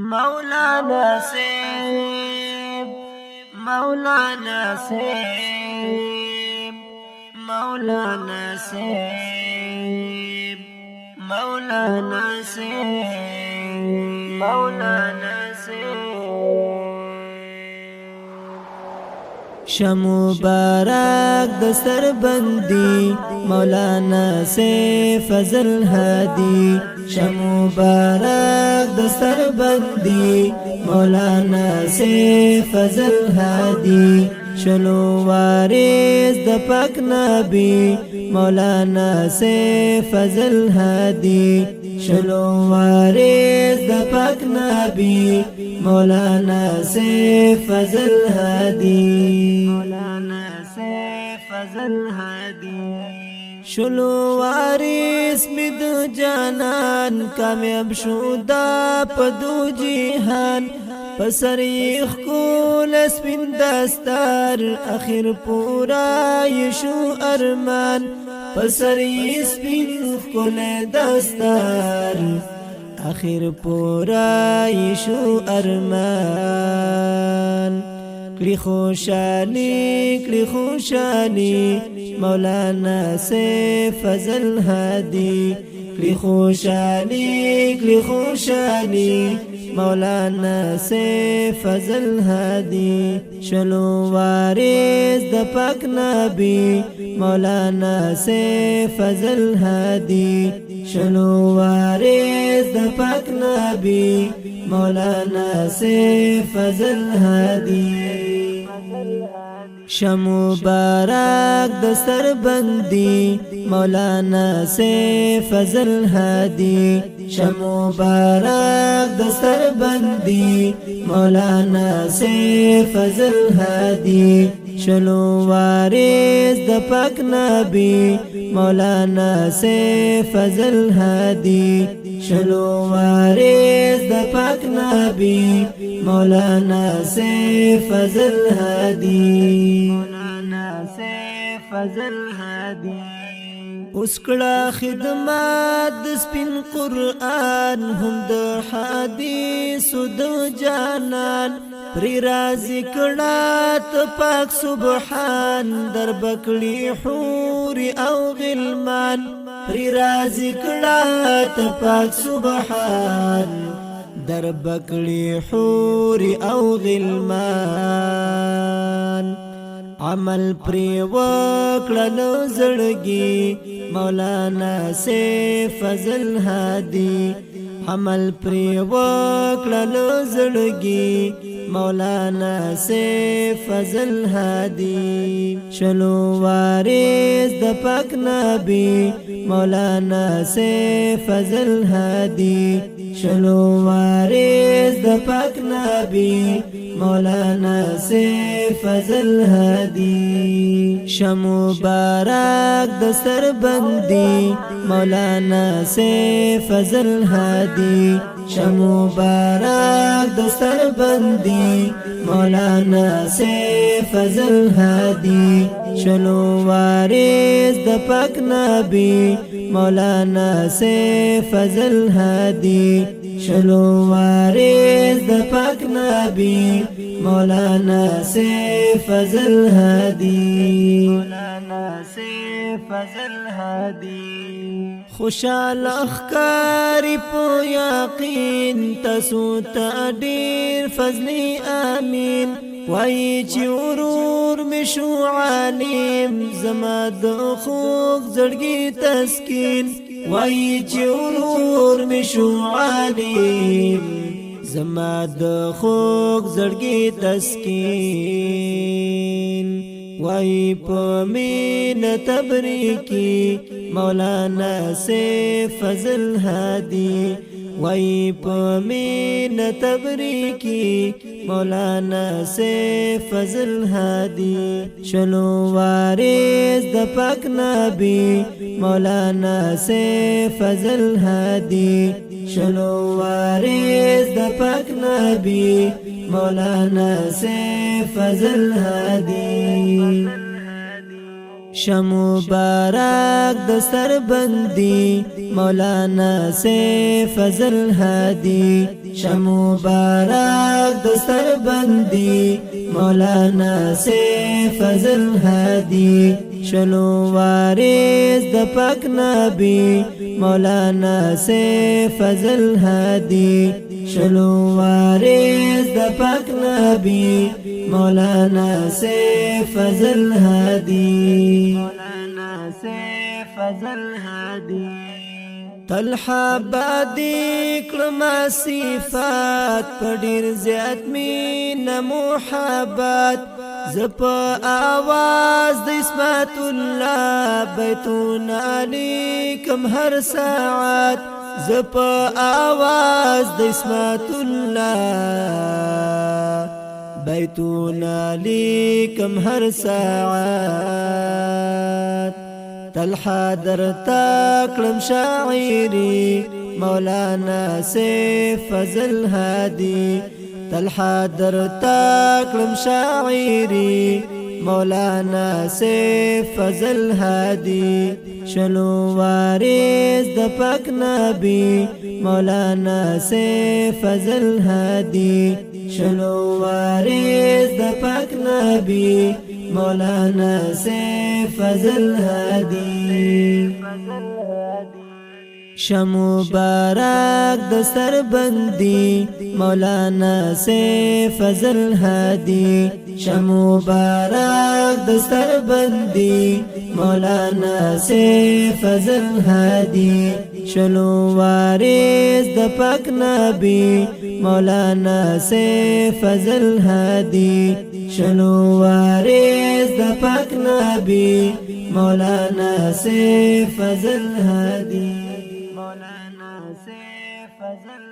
مولانا سیب مولانا سیب مولانا سیب مولانا سیب مولانا سیب شمبارک دستر بندی مولانا سیف فضل هادی شمبارک دستر بندی مولانا سیف فضل هادی شلو وارث د پاک نبی مولانا سیف فضل هادی شلو وارث د پاک نبی مولانا سیف فضل هادی مولانا سیف فضل هادی شلو وارث مد جانان کامیاب شودا پدو جهان پسریخ کول سپین دستار اخر پورا یشو ارمان پسریخ سپین کول دستار اخر پورا یشو ارمان کلی خوشالی مولانا سیف فضل هادی کلی خوشالی مولانا سیف فضل هادی شلو وارث د پاک نبی مولانا سیف فضل هادی شلو وارث د پاک نبی مولانا سیف فضل هادی شمبارک دستر بندی مولانا سیف فضل هادی شمبارک دستر بندی مولانا سیف فضل هادی شلو وارث د پاک نبی مولانا سیف فضل هادی شلو وارث د پاک نبی مولانا سیف فضل هادی مولانا سیف فضل هادی اسکڑا خدمات د سپین قرآن هم د حدیث د جانان پری رازی کڑات پاک سبحان در بکڑی حور او غلمان پری رازی کڑات پاک سبحان در بکڑی حور او غلمان عمل پری وکړلو زړګي مولانا سیف فضل هادی عمل پری وکړلو زړګي مولانا سیف فضل هادی شلو وارث د پاک نبی مولانا سیف فضل هادی شلو وارث د پاک نبی مولانا سیف فضل هادی شمبارک دستر بندی مولانا سیف فضل هادی شمبارک دستر بندی مولانا سیف فضل هادی شلو وارث د پاک نبی مولانا سیف فضل هادی شلو وارث د پاک نبی مولانا سیف فضل هادی مولانا سیف فضل هادی خوشال اخکاری پو یقین تسو تا ډیر فضلی امین وای چې ورور مشو عالم زما د خوږ زړګي تسکین وای چې ورور مشو عالم زما د خوږ زړګي تسکین وای په مینه تبریکی مولانا سیف فضل هادی وای په مینه تبریکی مولانا سیف فضل هادی شلو وارث د پاک نبی مولانا سیف فضل هادی شلو وارث د پاک نبی مولانا سیف فضل هادی شمبارک دستر بندی مولانا سے فضل هادی شمبارک دستر بندی مولانا سے فضل هادی شلو وارث د پاک نبی مولانا سے فضل هادی شلو وارث د پاک نبی مولانا سے فضل هادی مولانا سے فضل هادی طلحہ بادی کلما صفات پڑیر زیاد مین محبت زپ آواز د اسمت اللہ بیتون علیکم ہر ساعت زپ آواز د اسمت اللہ بیتون علیکم ہر ساعت طلحہ درتا کلم شاعری مولانا سے فضل هادی طلحہ درتا کلم شاعری مولانا سے فضل هادی شلو وارث د پاک نبی مولانا سے فضل هادی شلو وارث د پاک نبی مولانا سے فضل هادی شمبارک دستر بندی مولانا سے فضل هادی شمبارک دستر بندی مولانا سے فضل هادی شلو وارث د پاک نبی مولانا سے فضل هادی شلو وارث د پاک نبی مولانا سے فضل هادی مولانا سے فضل